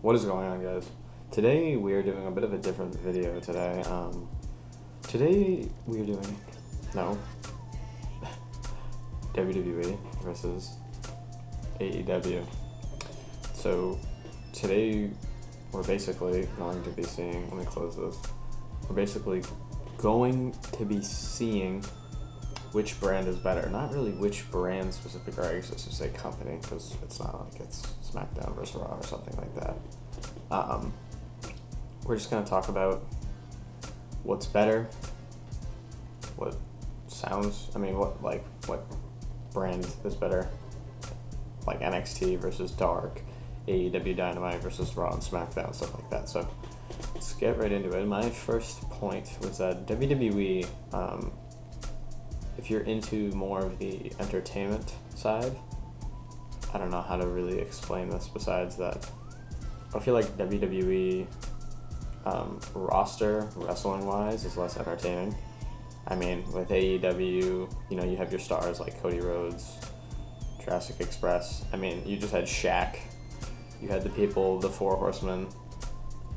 What is going on, guys? Today we are doing a bit of a different video today. Today we are doing, no, WWE versus AEW. So today we're basically going to be seeing, let me close this. We're basically going to be seeing which brand is better. Not really which brand specific, or I guess I should say company, because it's not like it's SmackDown versus Raw or something like that. We're just going to talk about what's better, what brand is better, like NXT versus Dark, AEW Dynamite versus Raw and SmackDown, stuff like that. So let's get right into it. My first point was that WWE, if you're into more of the entertainment side, I don't know how to really explain this besides that. I feel like WWE roster, wrestling-wise, is less entertaining. I mean, with AEW, you have your stars like Cody Rhodes, Jurassic Express. I mean, you just had Shaq. You had the people, the Four Horsemen.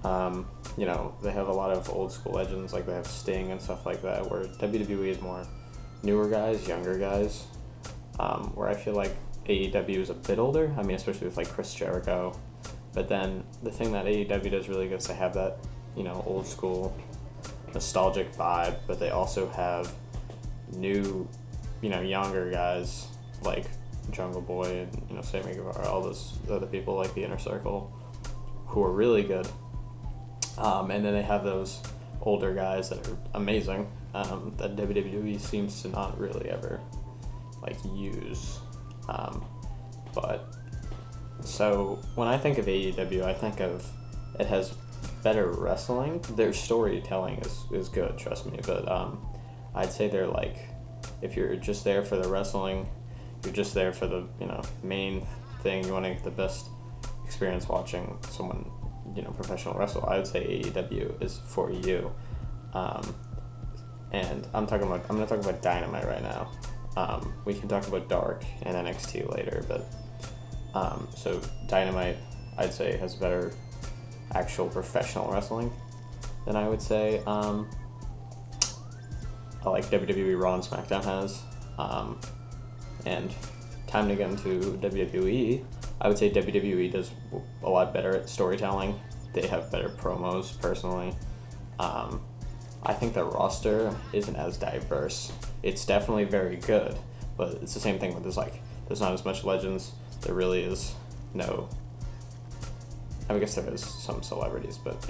They have a lot of old school legends, like they have Sting and stuff like that, where WWE is more newer guys, younger guys, where I feel like AEW is a bit older. I mean, especially with like Chris Jericho. But then the thing that AEW does really good is they have that, old school nostalgic vibe, but they also have new, younger guys like Jungle Boy and, Sammy Guevara, all those other people like the Inner Circle who are really good. And then they have those older guys that are amazing, that WWE seems to not really ever use. So when I think of AEW, I think of it has better wrestling. Their storytelling is good, trust me. But I'd say they're if you're just there for the wrestling, you're just there for the main thing. You want to get the best experience watching someone professional wrestle. I would say AEW is for you. And I'm going to talk about Dynamite right now. We can talk about Dark and NXT later, but so Dynamite, I'd say, has better actual professional wrestling than I would say WWE Raw and SmackDown has. And time to get into WWE, I would say WWE does a lot better at storytelling. They have better promos, personally. I think the roster isn't as diverse. It's definitely very good, but it's the same thing with there's not as much legends. There really is no. I guess there is some celebrities, but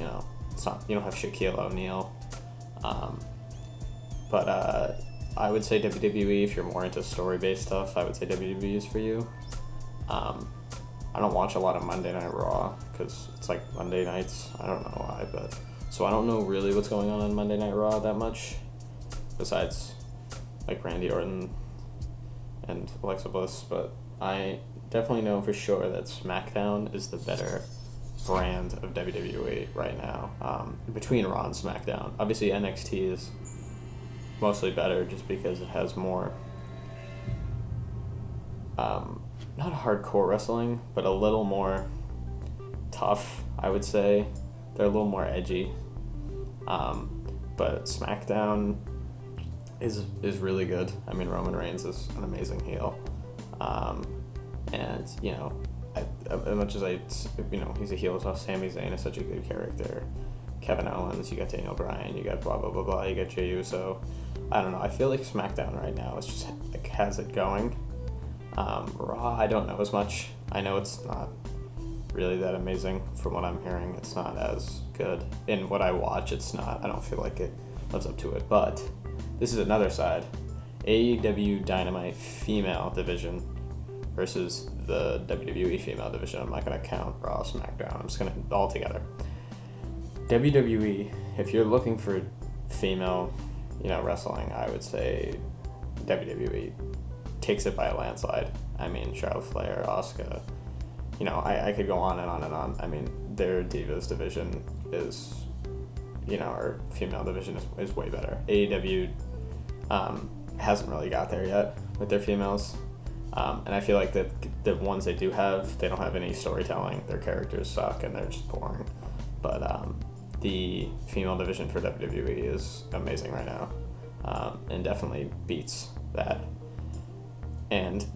it's not. You don't have Shaquille O'Neal. But I would say WWE, if you're more into story-based stuff, I would say WWE is for you. I don't watch a lot of Monday Night Raw because it's Monday nights. I don't know why, but so I don't know really what's going on Monday Night Raw that much, besides Randy Orton and Alexa Bliss. But I definitely know for sure that SmackDown is the better brand of WWE right now, between Raw and SmackDown. Obviously NXT is mostly better just because it has more not hardcore wrestling, but a little more tough, I would say. They're a little more edgy. But SmackDown is really good. I mean, Roman Reigns is an amazing heel. And, as much as he's a heel as well, Sami Zayn is such a good character. Kevin Owens, you got Daniel Bryan, you got blah, blah, blah, blah, you got Jey Uso. I don't know. I feel like SmackDown right now is just, has it going. Raw, I don't know as much. I know it's not really that amazing from what I'm hearing. It's not as good. In what I watch, it's not. I don't feel like it lives up to it. But this is another side. AEW Dynamite female division versus the WWE female division. I'm not going to count Raw, SmackDown. I'm just going to all together. WWE, if you're looking for female, wrestling, I would say WWE takes it by a landslide. I mean, Charlotte Flair, Asuka, I could go on and on and on. I mean, their Divas division is, our female division is way better. AEW hasn't really got there yet with their females. And I feel like the ones they do have, they don't have any storytelling. Their characters suck and they're just boring. But the female division for WWE is amazing right now, and definitely beats that. And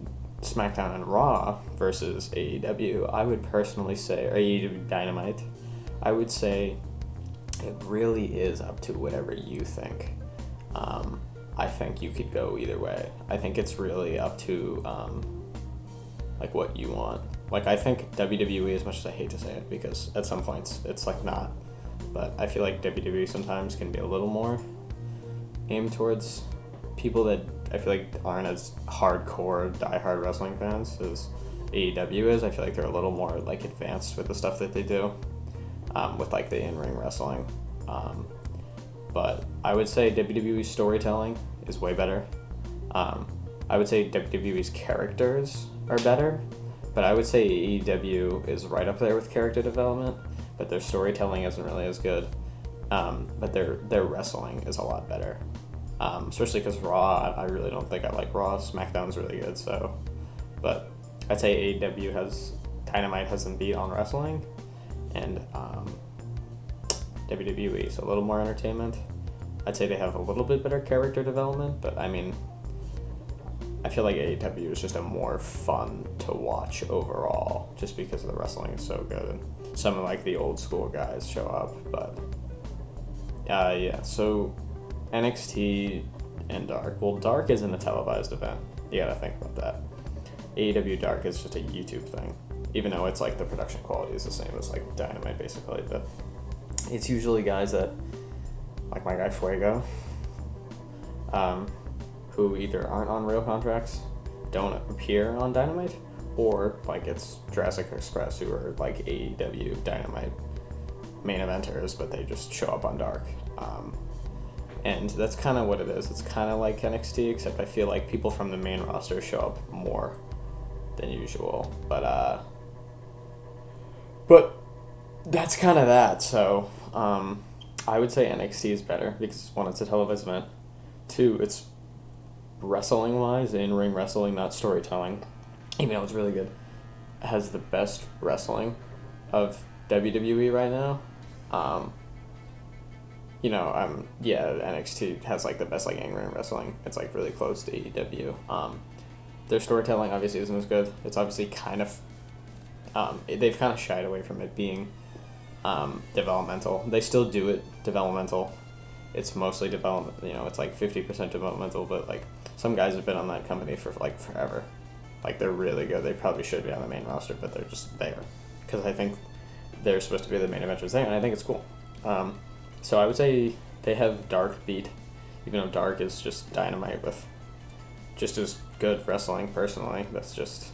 SmackDown and Raw versus AEW, I would personally say, or AEW Dynamite, I would say it really is up to whatever you think. I think you could go either way. I think it's really up to like what you want. Like I think WWE, as much as I hate to say it, because at some points it's like not, but I feel like WWE sometimes can be a little more aimed towards people that I feel like aren't as hardcore diehard wrestling fans as AEW is. I feel like they're a little more like advanced with the stuff that they do, with like the in-ring wrestling. But I would say WWE's storytelling is way better. I would say WWE's characters are better, but I would say AEW is right up there with character development, but their storytelling isn't really as good. But their wrestling is a lot better. Especially because Raw, I really don't think I like Raw. SmackDown's really good, so. But I'd say AEW Dynamite has them beat on wrestling, and WWE is a little more entertainment. I'd say they have a little bit better character development, but I mean, I feel like AEW is just a more fun to watch overall, just because the wrestling is so good, and some of like the old school guys show up. But yeah, so NXT and Dark. Well, Dark isn't a televised event. You gotta think about that. AEW Dark is just a YouTube thing, even though it's like the production quality is the same as like Dynamite basically, but it's usually guys that, like my guy Fuego, who either aren't on real contracts, don't appear on Dynamite, or like it's Jurassic Express, who are like AEW Dynamite main eventers, but they just show up on Dark. And that's kind of what it is. It's kind of like NXT, except I feel like people from the main roster show up more than usual. But that's kind of that. So I would say NXT is better because one, it's a televised event. Two, it's wrestling-wise, in-ring wrestling, not storytelling. Even though it's really good, it has the best wrestling of WWE right now. NXT has like the best like in-ring wrestling. It's like really close to AEW. Their storytelling obviously isn't as good. It's obviously kind of they've kind of shied away from it being developmental. They still do it developmental. It's mostly development. It's like 50% developmental, but like some guys have been on that company for like forever. Like they're really good. They probably should be on the main roster, but they're just there because I think they're supposed to be the main eventers there, and I think it's cool. So I would say they have Dark beat, even though Dark is just Dynamite with just as good wrestling. Personally, that's just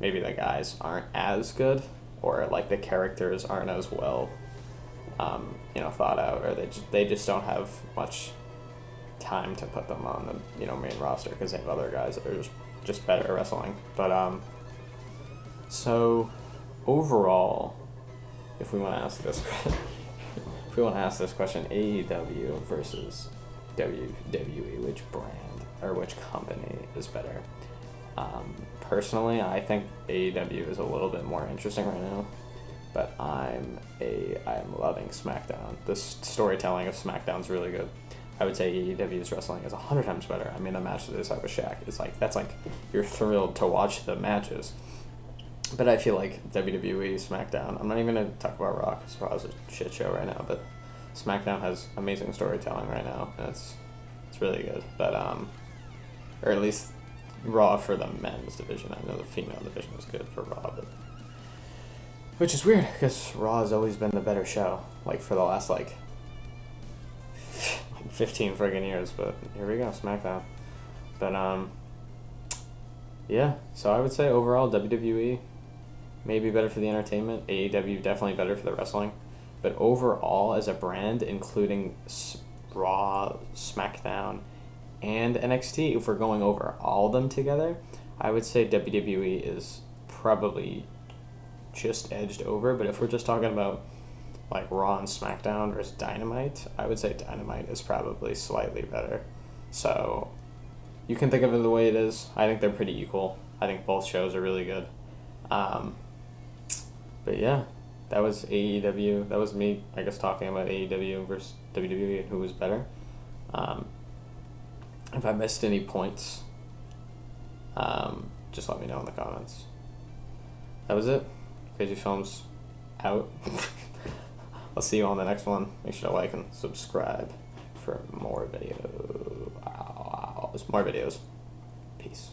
maybe the guys aren't as good, or like the characters aren't as well, thought out, or they just don't have much time to put them on the main roster because they have other guys that are just better at wrestling. But so overall, if we want to ask this. If we want to ask this question, AEW versus WWE, which brand or which company is better? Personally, I think AEW is a little bit more interesting right now, but I'm loving SmackDown. The storytelling of SmackDown is really good. I would say AEW's wrestling is 100 times better. I mean, the match that they have with Shaq is like, that's like, you're thrilled to watch the matches. But I feel like WWE, SmackDown, I'm not even going to talk about Raw because Raw is a shit show right now, but SmackDown has amazing storytelling right now, and it's really good. But, or at least Raw for the men's division. I know the female division is good for Raw, but which is weird because Raw has always been the better show, like for the last like 15 friggin' years, but here we go, SmackDown. But, yeah, so I would say overall WWE maybe better for the entertainment, AEW definitely better for the wrestling, but overall as a brand, including Raw, SmackDown, and NXT, if we're going over all of them together, I would say WWE is probably just edged over, but if we're just talking about like Raw and SmackDown versus Dynamite, I would say Dynamite is probably slightly better. So you can think of it the way it is. I think they're pretty equal. I think both shows are really good. But yeah, that was AEW. That was me, I guess, talking about AEW versus WWE and who was better. If I missed any points, just let me know in the comments. That was it. Crazy Films out. I'll see you on the next one. Make sure to like and subscribe for more videos. More videos. Peace.